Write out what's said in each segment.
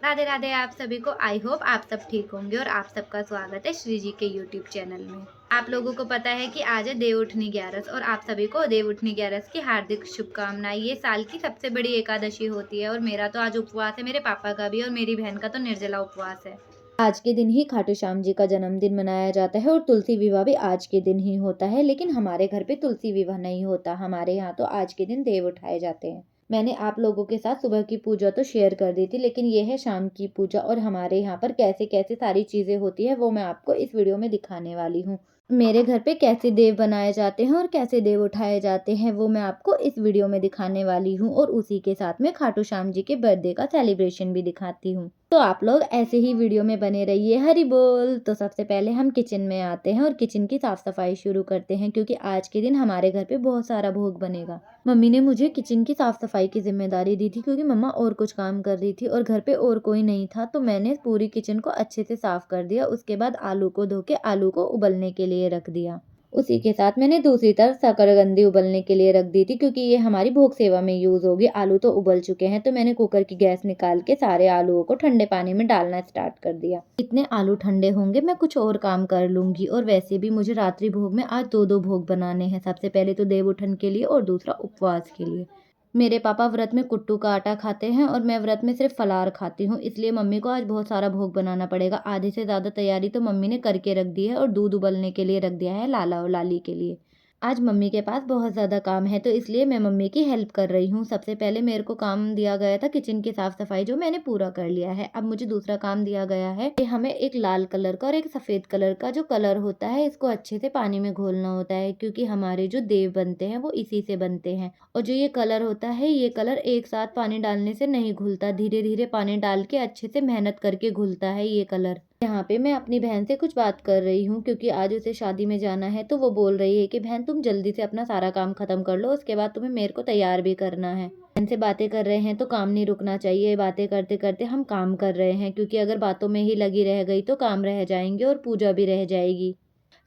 राधे राधे आप सभी को। आई होप आप सब ठीक होंगे और आप सबका स्वागत है श्री जी के यूट्यूब चैनल में। आप लोगों को पता है कि आज है देवउठनी ग्यारस और आप सभी को देवउठनी ग्यारस की हार्दिक शुभकामनाएं। ये साल की सबसे बड़ी एकादशी होती है और मेरा तो आज उपवास है, मेरे पापा का भी और मेरी बहन का तो निर्जला उपवास है। आज के दिन ही खाटू श्याम जी का जन्मदिन मनाया जाता है और तुलसी विवाह भी आज के दिन ही होता है, लेकिन हमारे घर पे तुलसी विवाह नहीं होता। हमारे यहाँ तो आज के दिन देव उठाए जाते हैं। मैंने आप लोगों के साथ सुबह की पूजा तो शेयर कर दी थी, लेकिन ये है शाम की पूजा और हमारे यहाँ पर कैसे कैसे सारी चीजें होती है वो मैं आपको इस वीडियो में दिखाने वाली हूँ। मेरे घर पे कैसे देव बनाए जाते हैं और कैसे देव उठाए जाते हैं वो मैं आपको इस वीडियो में दिखाने वाली हूँ और उसी के साथ में खाटू श्याम जी के बर्थडे का सेलिब्रेशन भी दिखाती हूँ। तो आप लोग ऐसे ही वीडियो में बने रहिए। हरि बोल। तो सबसे पहले हम किचन में आते हैं और किचन की साफ सफाई शुरू करते हैं, क्योंकि आज के दिन हमारे घर पे बहुत सारा भोग बनेगा। मम्मी ने मुझे किचन की साफ सफाई की जिम्मेदारी दी थी, क्योंकि मम्मा और कुछ काम कर रही थी और घर पे और कोई नहीं था, तो मैंने पूरी किचन को अच्छे से साफ कर दिया। उसके बाद आलू को धो के आलू को उबलने के लिए रख दिया। उसी के साथ मैंने दूसरी तरफ शकरकंदी उबलने के लिए रख दी थी, क्योंकि ये हमारी भोग सेवा में यूज होगी। आलू तो उबल चुके हैं, तो मैंने कुकर की गैस निकाल के सारे आलूओं को ठंडे पानी में डालना स्टार्ट कर दिया। इतने आलू ठंडे होंगे मैं कुछ और काम कर लूंगी। और वैसे भी मुझे रात्रि भोग में आज दो दो भोग बनाने हैं, सबसे पहले तो देव उठन के लिए और दूसरा उपवास के लिए। मेरे पापा व्रत में कुट्टू का आटा खाते हैं और मैं व्रत में सिर्फ फलार खाती हूँ, इसलिए मम्मी को आज बहुत सारा भोग बनाना पड़ेगा। आधे से ज़्यादा तैयारी तो मम्मी ने करके रख दी है और दूध उबलने के लिए रख दिया है लाला और लाली के लिए। आज मम्मी के पास बहुत ज़्यादा काम है, तो इसलिए मैं मम्मी की हेल्प कर रही हूँ। सबसे पहले मेरे को काम दिया गया था किचन की साफ सफाई, जो मैंने पूरा कर लिया है। अब मुझे दूसरा काम दिया गया है कि हमें एक लाल कलर का और एक सफ़ेद कलर का जो कलर होता है, इसको अच्छे से पानी में घोलना होता है, क्योंकि हमारे जो देव बनते हैं वो इसी से बनते हैं। और जो ये कलर होता है, ये कलर एक साथ पानी डालने से नहीं घुलता, धीरे धीरे पानी डाल के अच्छे से मेहनत करके घुलता है ये कलर। यहाँ पे मैं अपनी बहन से कुछ बात कर रही हूँ, क्योंकि आज उसे शादी में जाना है, तो वो बोल रही है कि बहन तुम जल्दी से अपना सारा काम खत्म कर लो, उसके बाद तुम्हें मेरे को तैयार भी करना है। बहन से बातें कर रहे हैं तो काम नहीं रुकना चाहिए, बातें करते करते हम काम कर रहे हैं, क्योंकि अगर बातों में ही लगी रह गई तो काम रह जाएंगे और पूजा भी रह जाएगी।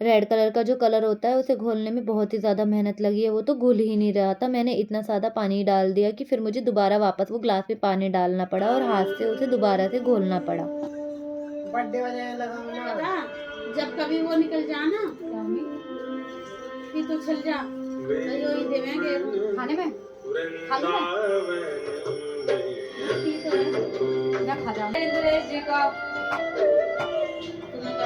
रेड कलर का जो कलर होता है उसे घोलने में बहुत ही ज़्यादा मेहनत लगी है, वो तो घुल ही नहीं रहा था। मैंने इतना ज़्यादा पानी डाल दिया कि फिर मुझे दोबारा वापस वो ग्लास में पानी डालना पड़ा और हाथ से उसे दोबारा से घोलना पड़ा। बर्थडे वाले लगाओ ना। जब कभी वो निकल जाना फिर तो चल जा वही वही देवेंगे खाने में खा लो ठीक है ना खा जाओ जी का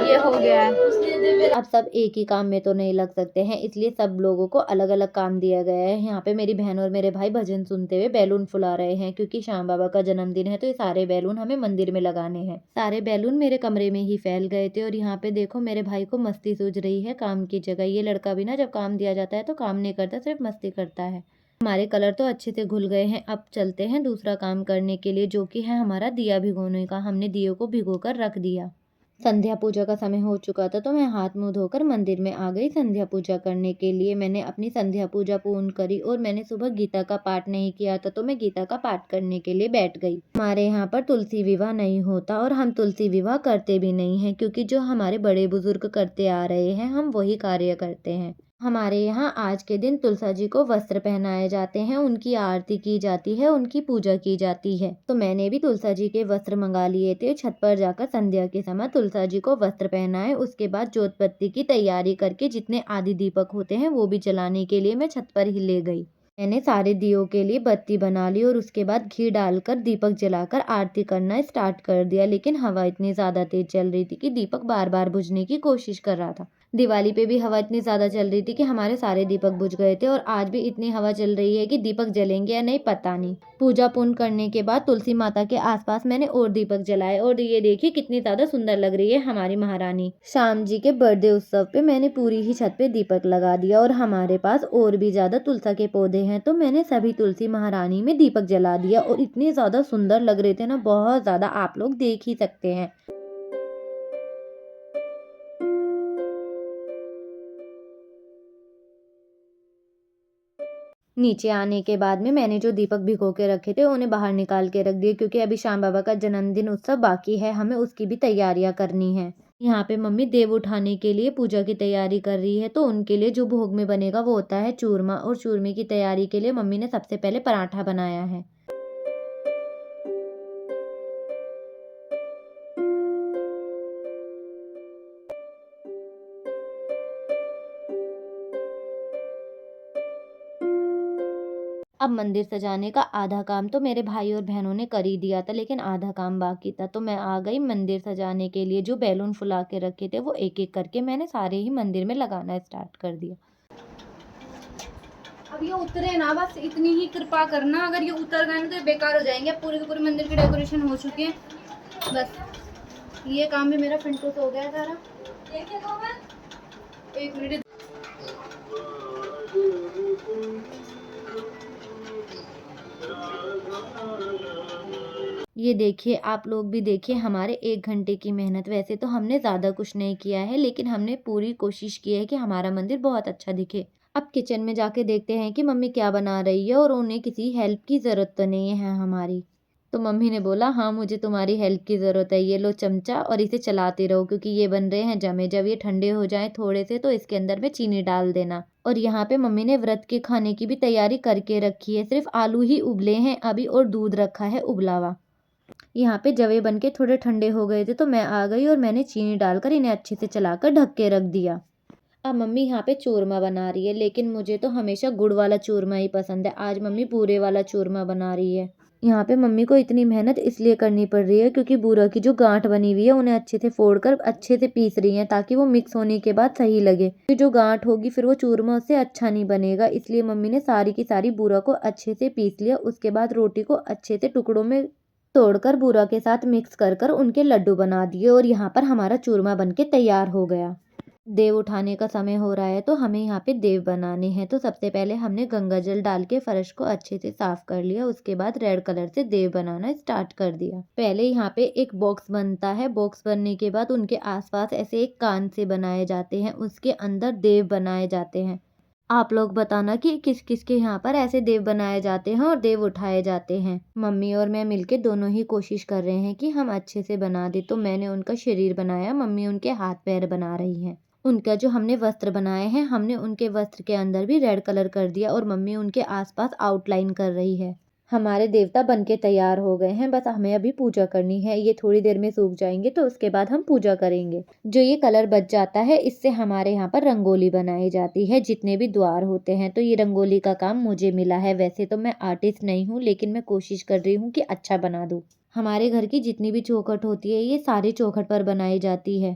ये हो गया है। उसने दे मेरा अब सब एक ही काम में तो नहीं लग सकते हैं, इसलिए सब लोगों को अलग अलग काम दिया गया है। यहाँ पे मेरी बहन और मेरे भाई भजन सुनते हुए बैलून फुला रहे हैं, क्योंकि श्याम बाबा का जन्मदिन है, तो ये सारे बैलून हमें मंदिर में लगाने हैं। सारे बैलून मेरे कमरे में ही फैल गए थे और यहाँ पे देखो मेरे भाई को मस्ती सूझ रही है काम की जगह। ये लड़का भी ना जब काम दिया जाता है तो काम नहीं करता, सिर्फ मस्ती करता है। हमारे कलर तो अच्छे से घुल गए हैं। अब चलते हैं दूसरा काम करने के लिए, जो कि है हमारा दिया भिगोने का। हमने दियों को भिगो कर रख दिया। संध्या पूजा का समय हो चुका था, तो मैं हाथ मुंह धोकर मंदिर में आ गई संध्या पूजा करने के लिए। मैंने अपनी संध्या पूजा पूर्ण करी और मैंने सुबह गीता का पाठ नहीं किया था, तो मैं गीता का पाठ करने के लिए बैठ गई। हमारे यहाँ पर तुलसी विवाह नहीं होता और हम तुलसी विवाह करते भी नहीं हैं, क्योंकि जो हमारे बड़े बुजुर्ग करते आ रहे हैं हम वही कार्य करते हैं। हमारे यहाँ आज के दिन तुलसा जी को वस्त्र पहनाए जाते हैं, उनकी आरती की जाती है, उनकी पूजा की जाती है। तो मैंने भी तुलसा जी के वस्त्र मंगा लिए थे। छत पर जाकर संध्या के समय तुलसा जी को वस्त्र पहनाए, उसके बाद जोत बत्ती की तैयारी करके जितने आदि दीपक होते हैं वो भी जलाने के लिए मैं छत पर ही ले गई। मैंने सारे दियों के लिए बत्ती बना ली और उसके बाद घी डालकर दीपक जलाकर आरती करना स्टार्ट कर दिया, लेकिन हवा इतनी ज़्यादा तेज चल रही थी कि दीपक बार बार बुझने की कोशिश कर रहा था। दिवाली पे भी हवा इतनी ज़्यादा चल रही थी कि हमारे सारे दीपक बुझ गए थे और आज भी इतनी हवा चल रही है कि दीपक जलेंगे या नहीं पता नहीं। पूजा पूर्ण करने के बाद तुलसी माता के आसपास मैंने और दीपक जलाए और ये देखिए कितनी ज़्यादा सुंदर लग रही है हमारी महारानी। शाम जी के बर्थडे उत्सव पे मैंने पूरी ही छत पे दीपक लगा दिया और हमारे पास और भी ज़्यादा तुलसा के पौधे हैं, तो मैंने सभी तुलसी महारानी में दीपक जला दिया और इतने ज़्यादा सुंदर लग रहे थे ना, बहुत ज़्यादा। आप लोग देख ही सकते हैं। नीचे आने के बाद में मैंने जो दीपक भिगो के रखे थे उन्हें बाहर निकाल के रख दिए, क्योंकि अभी श्याम बाबा का जन्मदिन उत्सव बाकी है, हमें उसकी भी तैयारियां करनी है। यहाँ पे मम्मी देव उठाने के लिए पूजा की तैयारी कर रही है, तो उनके लिए जो भोग में बनेगा वो होता है चूरमा, और चूरमे की तैयारी के लिए मम्मी ने सबसे पहले पराठा बनाया है। अब मंदिर सजाने का आधा काम तो मेरे भाई और बहनों ने कर ही दिया था, लेकिन आधा काम बाकी था। तो मैं आ गई मंदिर सजाने के लिए। जो बैलून फुला के रखे थे वो एक एक करके मैंने सारे ही मंदिर में लगाना स्टार्ट कर दिया। अब ये उतरे ना, बस इतनी ही कृपा करना। अगर ये उतर गए तो बेकार हो जाएंगे। पूरे के पूरे मंदिर की डेकोरेशन हो चुकी है। बस ये काम भी मेरा फिंटू से हो गया सारा। एक मिनट। ये देखिए, आप लोग भी देखिए हमारे 1 घंटे की मेहनत। वैसे तो हमने ज़्यादा कुछ नहीं किया है, लेकिन हमने पूरी कोशिश की है कि हमारा मंदिर बहुत अच्छा दिखे। अब किचन में जाके देखते हैं कि मम्मी क्या बना रही है और उन्हें किसी हेल्प की ज़रूरत तो नहीं है हमारी। तो मम्मी ने बोला, हाँ मुझे तुम्हारी हेल्प की ज़रूरत है। ये लो चमचा और इसे चलाते रहो, क्योंकि ये बन रहे हैं जमे। जब ये ठंडे हो जाएं थोड़े से तो इसके अंदर में चीनी डाल देना। और यहाँ पे मम्मी ने व्रत के खाने की भी तैयारी करके रखी है। सिर्फ आलू ही उबले हैं अभी और दूध रखा है उबला हुआ। यहाँ पे जवे बन के थोड़े ठंडे हो गए थे तो मैं आ गई और मैंने चीनी डालकर इन्हें अच्छे से चलाकर ढक के रख दिया। अब मम्मी यहाँ पे चूरमा बना रही है, लेकिन मुझे तो हमेशा गुड़ वाला चूरमा ही पसंद है। आज मम्मी बूरे वाला चूरमा बना रही है। यहाँ पे मम्मी को इतनी मेहनत इसलिए करनी पड़ रही है क्योंकि बूरा की जो गांठ बनी हुई है उन्हें अच्छे से फोड़कर अच्छे से पीस रही हैं, ताकि वो मिक्स होने के बाद सही लगे। तो जो गांठ होगी फिर वो चूरमा उससे अच्छा नहीं बनेगा, इसलिए मम्मी ने सारी की सारी बूरा को अच्छे से पीस लिया। उसके बाद रोटी को अच्छे से टुकड़ों में तोड़कर बूरा के साथ मिक्स कर कर उनके लड्डू बना दिए और यहाँ पर हमारा चूरमा बनके तैयार हो गया। देव उठाने का समय हो रहा है तो हमें यहाँ पे देव बनाने हैं। तो सबसे पहले हमने गंगा जल डाल के फर्श को अच्छे से साफ कर लिया। उसके बाद रेड कलर से देव बनाना स्टार्ट कर दिया। पहले यहाँ पे एक बॉक्स बनता है। बॉक्स बनने के बाद उनके आसपास ऐसे एक कान से बनाए जाते हैं, उसके अंदर देव बनाए जाते हैं। आप लोग बताना कि किस किस के यहाँ पर ऐसे देव बनाए जाते हैं और देव उठाए जाते हैं। मम्मी और मैं मिलके दोनों ही कोशिश कर रहे हैं कि हम अच्छे से बना दे। तो मैंने उनका शरीर बनाया, मम्मी उनके हाथ पैर बना रही हैं। उनका जो हमने वस्त्र बनाए हैं, हमने उनके वस्त्र के अंदर भी रेड कलर कर दिया और मम्मी उनके आसपास आउटलाइन कर रही है। हमारे देवता बनके तैयार हो गए हैं, बस हमें अभी पूजा करनी है। ये थोड़ी देर में सूख जाएंगे तो उसके बाद हम पूजा करेंगे। जो ये कलर बच जाता है इससे हमारे यहाँ पर रंगोली बनाई जाती है, जितने भी द्वार होते हैं। तो ये रंगोली का काम मुझे मिला है। वैसे तो मैं आर्टिस्ट नहीं हूँ, लेकिन मैं कोशिश कर रही हूँ कि अच्छा बना दूँ। हमारे घर की जितनी भी चौखट होती है ये सारी चौखट पर बनाई जाती है।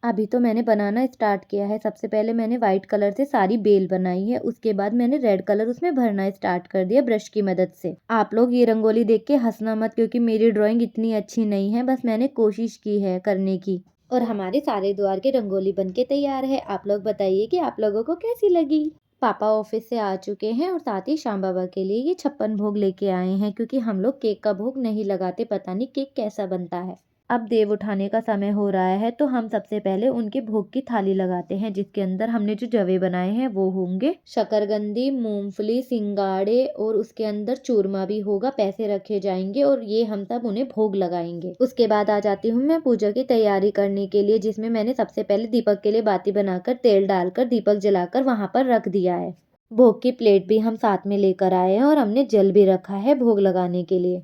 अभी तो मैंने बनाना स्टार्ट किया है। सबसे पहले मैंने वाइट कलर से सारी बेल बनाई है, उसके बाद मैंने रेड कलर उसमें भरना स्टार्ट कर दिया ब्रश की मदद से। आप लोग ये रंगोली देख के हंसना मत, क्योंकि मेरी ड्राइंग इतनी अच्छी नहीं है, बस मैंने कोशिश की है करने की। और हमारे सारे द्वार की रंगोली बनके तैयार है। आप लोग बताइए कि आप लोगों को कैसी लगी। पापा ऑफिस से आ चुके हैं और साथ ही श्याम बाबा के लिए ये 56 भोग लेके आए हैं, क्योंकि हम लोग केक का भोग नहीं लगाते, पता नहीं केक कैसा बनता है। अब देव उठाने का समय हो रहा है तो हम सबसे पहले उनके भोग की थाली लगाते हैं, जिसके अंदर हमने जो जवे बनाए हैं वो होंगे शकरकंदी, मूंगफली, सिंगाड़े और उसके अंदर चूरमा भी होगा। पैसे रखे जाएंगे और ये हम सब उन्हें भोग लगाएंगे। उसके बाद आ जाती हूँ मैं पूजा की तैयारी करने के लिए, जिसमें मैंने सबसे पहले दीपक के लिए बाती बनाकर तेल डालकर दीपक जलाकर वहां पर रख दिया है। भोग की प्लेट भी हम साथ में लेकर आए हैं और हमने जल भी रखा है भोग लगाने के लिए।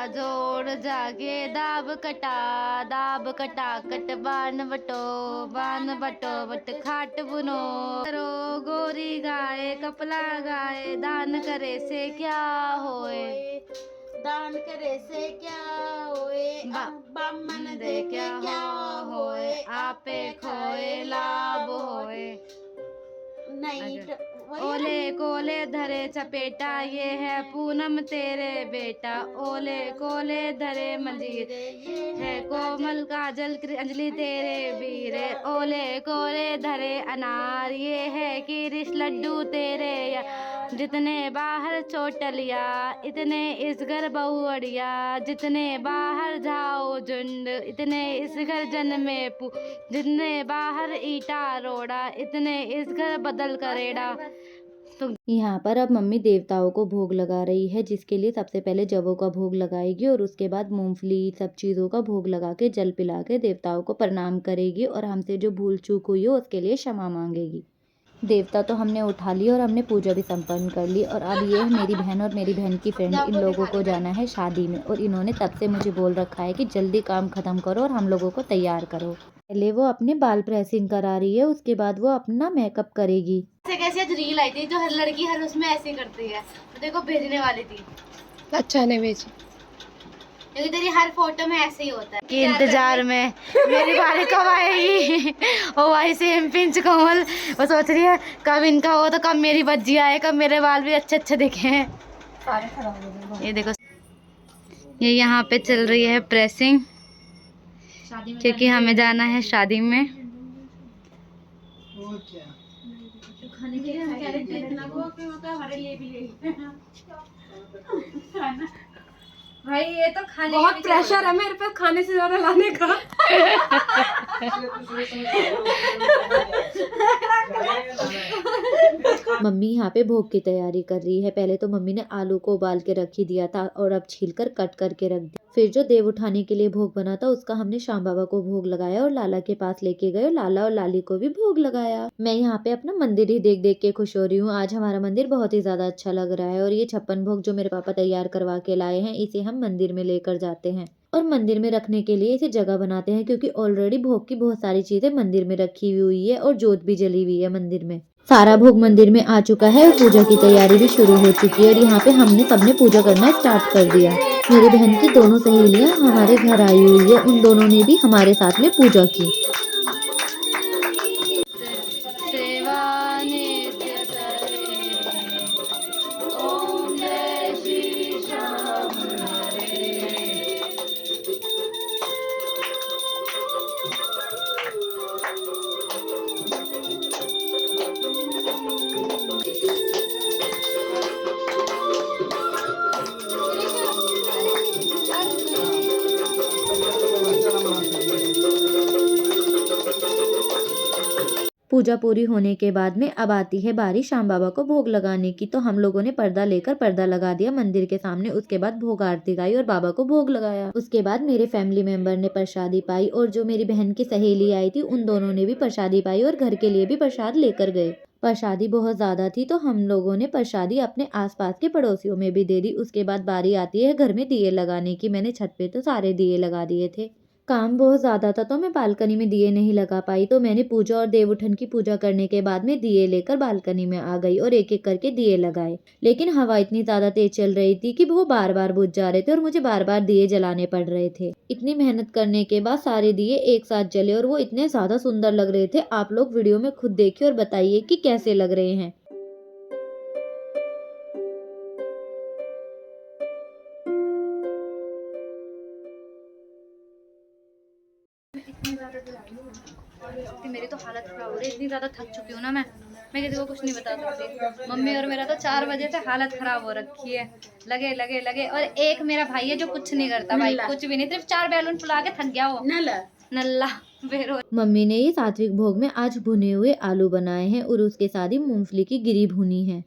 जोड़ जागे दाब कटा कट बान बटो बट खाट बुनो। रो गोरी गाय कपला गाय, दान करे से क्या होए, दान करे से क्या होए, बामन दे के क्या होए, आपे खोए लाभ होए। नहीं ओले कोले धरे चपेटा, ये है पूनम तेरे बेटा। ओले कोले धरे मंजीर, है कोमल काजल अंजलि तेरे वीर। ओले कोले धरे अनार, ये है किरिश लड्डू तेरे या। जितने बाहर चोटलिया, इतने इस घर बहुअड़िया। जितने बाहर जाओ झुंड, इतने इस घर जन्मे पू। जितने बाहर ईटा रोड़ा, इतने इस घर बदल करेड़ा। तो यहाँ पर अब मम्मी देवताओं को भोग लगा रही है, जिसके लिए सबसे पहले जवों का भोग लगाएगी और उसके बाद मूंगफली सब चीज़ों का भोग लगा के जल पिला के देवताओं को प्रणाम करेगी और हमसे जो भूल चूक हुई हो उसके लिए क्षमा मांगेगी। देवता तो हमने उठा लिए और हमने पूजा भी संपन्न कर ली। और अब ये मेरी बहन और मेरी बहन की फ्रेंड, इन लोगों को जाना है शादी में और इन्होंने तब से मुझे बोल रखा है कि जल्दी काम खत्म करो और हम लोगों को तैयार करो। पहले वो अपने बाल प्रेसिंग करा रही है, उसके बाद वो अपना मेकअप करेगी। कैसे आज रील आई थी जो हर लड़की हर उसमें ऐसे ही करती है, तो देखो भेजने वाली थी। अच्छा नहीं भेजी, क्योंकि तेरी हर फोटो में ऐसे ही होता है कि इंतजार में मेरी बारी कब आएगी। ओ भाई सेम पिंच कमल, वो सोच रही है कब इनका हो तो कब मेरी बज्जी आए, कब मेरे बाल भी अच्छे अच्छे दिखे। सारे खराब हो गए। ये देखो, ये यहाँ पे चल रही है प्रेसिंग, क्योंकि हमें जाना है शादी में। खाने के लिए हम कह रहे थे इतना को कि मतलब हमारे लिए भी ले भाई ये तो खाने बहुत प्रेशर है मेरे पे खाने से ज्यादा लाने का। मम्मी यहाँ पे भोग की तैयारी कर रही है। पहले तो मम्मी ने आलू को उबाल के रख ही दिया था और अब छीलकर कट करके रख दिया। फिर जो देव उठाने के लिए भोग बना था उसका हमने श्याम बाबा को भोग लगाया और लाला के पास लेके गए और लाला और लाली को भी भोग लगाया। मैं यहाँ पे अपना मंदिर ही देख देख के खुश हो रही हूँ। आज हमारा मंदिर बहुत ही ज्यादा अच्छा लग रहा है और ये 56 भोग जो मेरे पापा तैयार करवा के लाए हैं इसे हम मंदिर में लेकर जाते हैं और मंदिर में रखने के लिए इसे जगह बनाते हैं, क्योंकि ऑलरेडी भोग की बहुत सारी चीजें मंदिर में रखी हुई है और जोत भी जली हुई है मंदिर में। सारा भोग मंदिर में आ चुका है और पूजा की तैयारी भी शुरू हो चुकी है और यहाँ पे हमने सबने पूजा करना स्टार्ट कर दिया। मेरी बहन की दोनों सहेलियाँ हमारे घर आई हुई है, उन दोनों ने भी हमारे साथ में पूजा की। पूजा पूरी होने के बाद में अब आती है बारी श्याम बाबा को भोग लगाने की। तो हम लोगों ने पर्दा लेकर पर्दा लगा दिया मंदिर के सामने। उसके बाद भोग आरती गाई और बाबा को भोग लगाया। उसके बाद मेरे फैमिली मेंबर ने प्रसादी पाई और जो मेरी बहन की सहेली आई थी उन दोनों ने भी प्रसादी पाई और घर के लिए भी प्रसाद लेकर गए। प्रसादी बहुत ज्यादा थी तो हम लोगों ने प्रसादी अपने आसपास के पड़ोसियों में भी दे दी। उसके बाद बारी आती है घर में दिए लगाने की। मैंने छत पे तो सारे दिए लगा दिए थे। काम बहुत ज्यादा था तो मैं बालकनी में दिए नहीं लगा पाई, तो मैंने पूजा और देव उठन की पूजा करने के बाद में दिए लेकर बालकनी में आ गई और एक एक करके दिए लगाए। लेकिन हवा इतनी ज्यादा तेज चल रही थी कि वो बार बार बुझ जा रहे थे और मुझे बार बार दिए जलाने पड़ रहे थे। इतनी मेहनत करने के बाद सारे दिए एक साथ जले और वो इतने ज्यादा सुंदर लग रहे थे। आप लोग वीडियो में खुद देखिए और बताइए कि कैसे लग रहे हैं। मेरी तो हालत खराब हो रही है, इतनी ज्यादा थक चुकी हूँ ना मैं किसी को कुछ नहीं बता सकती। मम्मी और मेरा तो 4 बजे से हालत खराब हो रखी है। लगे लगे लगे और एक मेरा भाई है जो कुछ नहीं करता भाई, कुछ भी नहीं, सिर्फ 4 बैलून फुला के थक गया वो नल्ला बेरो। मम्मी ने ये सात्विक भोग में आज भुने हुए आलू बनाए हैं और उसके साथ ही मूंगफली की गिरी भुनी है।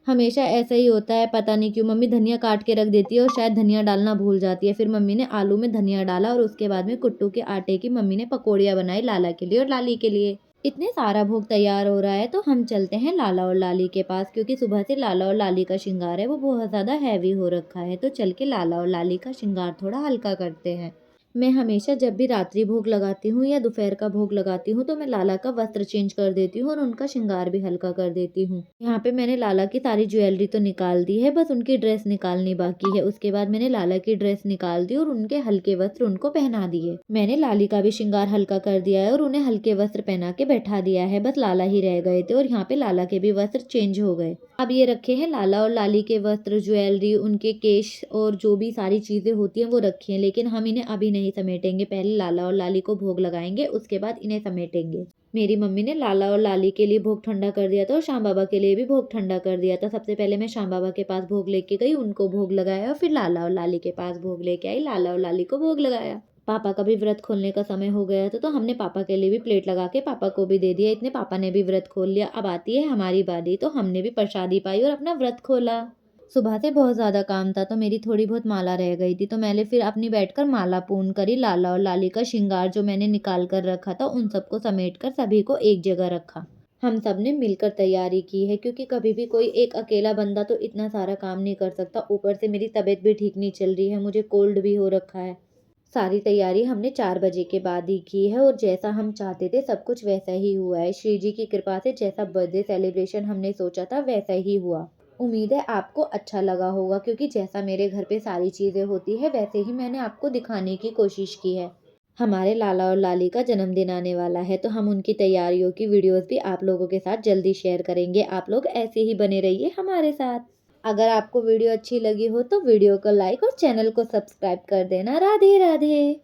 हमेशा ऐसा ही होता है, पता नहीं क्यों मम्मी धनिया काट के रख देती है और शायद धनिया डालना भूल जाती है। फिर मम्मी ने आलू में धनिया डाला और उसके बाद में कुट्टू के आटे की मम्मी ने पकौड़ियाँ बनाई लाला के लिए और लाली के लिए। इतने सारा भोग तैयार हो रहा है तो हम चलते हैं लाला और लाली के पास, क्योंकि सुबह से लाला और लाली का श्रृंगार है वो बहुत ज्यादा हैवी हो रखा है। तो चल के लाला और लाली का श्रृंगार थोड़ा हल्का करते हैं। मैं हमेशा जब भी रात्रि भोग लगाती हूँ या दोपहर का भोग लगाती हूँ तो मैं लाला का वस्त्र चेंज कर देती हूँ और उनका श्रृंगार भी हल्का कर देती हूँ। यहाँ पे मैंने लाला की सारी ज्वेलरी तो निकाल दी है, बस उनकी ड्रेस निकालनी बाकी है। उसके बाद मैंने लाला की ड्रेस निकाल दी और उनके हल्के वस्त्र उनको पहना दिए। मैंने लाली का भी श्रृंगार हल्का कर दिया है और उन्हें हल्के वस्त्र पहना के बैठा दिया है। बस लाला ही रह गए थे और यहाँ पे लाला के भी वस्त्र चेंज हो गए। अब ये रखे हैं लाला और लाली के वस्त्र, ज्वेलरी, उनके केश और जो भी सारी चीजें होती हैं वो रखी हैं, लेकिन हम इन्हें अभी नहीं समेटेंगे। पहले लाला और लाली को भोग लगाएंगे उसके बाद इन्हें समेटेंगे। मेरी मम्मी ने लाला और लाली के लिए भोग ठंडा कर दिया था और श्याम बाबा के लिए भी भोग ठंडा कर दिया था। सबसे पहले मैं श्याम बाबा के पास भोग लेके गई, उनको भोग लगाया और फिर लाला और लाली के पास भोग लेके आई, लाला और लाली को भोग लगाया। पापा का भी व्रत खोलने का समय हो गया था तो हमने पापा के लिए भी प्लेट लगा के पापा को भी दे दिया। इतने पापा ने भी व्रत खोल लिया। अब आती है हमारी बारी, तो हमने भी प्रसादी पाई और अपना व्रत खोला। सुबह से बहुत ज्यादा काम था तो मेरी थोड़ी बहुत माला रह गई थी, तो मैंने फिर अपनी बैठकर माला पूर्ण करी। लाला और लाली का श्रृंगार जो मैंने निकाल कर रखा था उन सबको समेट कर सभी को एक जगह रखा। हम सब ने मिलकर तैयारी की है, क्योंकि कभी भी कोई एक अकेला बंदा तो इतना सारा काम नहीं कर सकता। ऊपर से मेरी तबीयत भी ठीक नहीं चल रही है, मुझे कोल्ड भी हो रखा है। सारी तैयारी हमने 4 बजे के बाद ही की है और जैसा हम चाहते थे सब कुछ वैसा ही हुआ है। श्री जी की कृपा से जैसा बर्थडे सेलिब्रेशन हमने सोचा था वैसा ही हुआ। उम्मीद है आपको अच्छा लगा होगा, क्योंकि जैसा मेरे घर पे सारी चीज़ें होती है वैसे ही मैंने आपको दिखाने की कोशिश की है। हमारे लाला और लाली का जन्मदिन आने वाला है, तो हम उनकी तैयारियों की वीडियोस भी आप लोगों के साथ जल्दी शेयर करेंगे। आप लोग ऐसे ही बने रहिए हमारे साथ। अगर आपको वीडियो अच्छी लगी हो तो वीडियो को लाइक और चैनल को सब्सक्राइब कर देना। राधे राधे।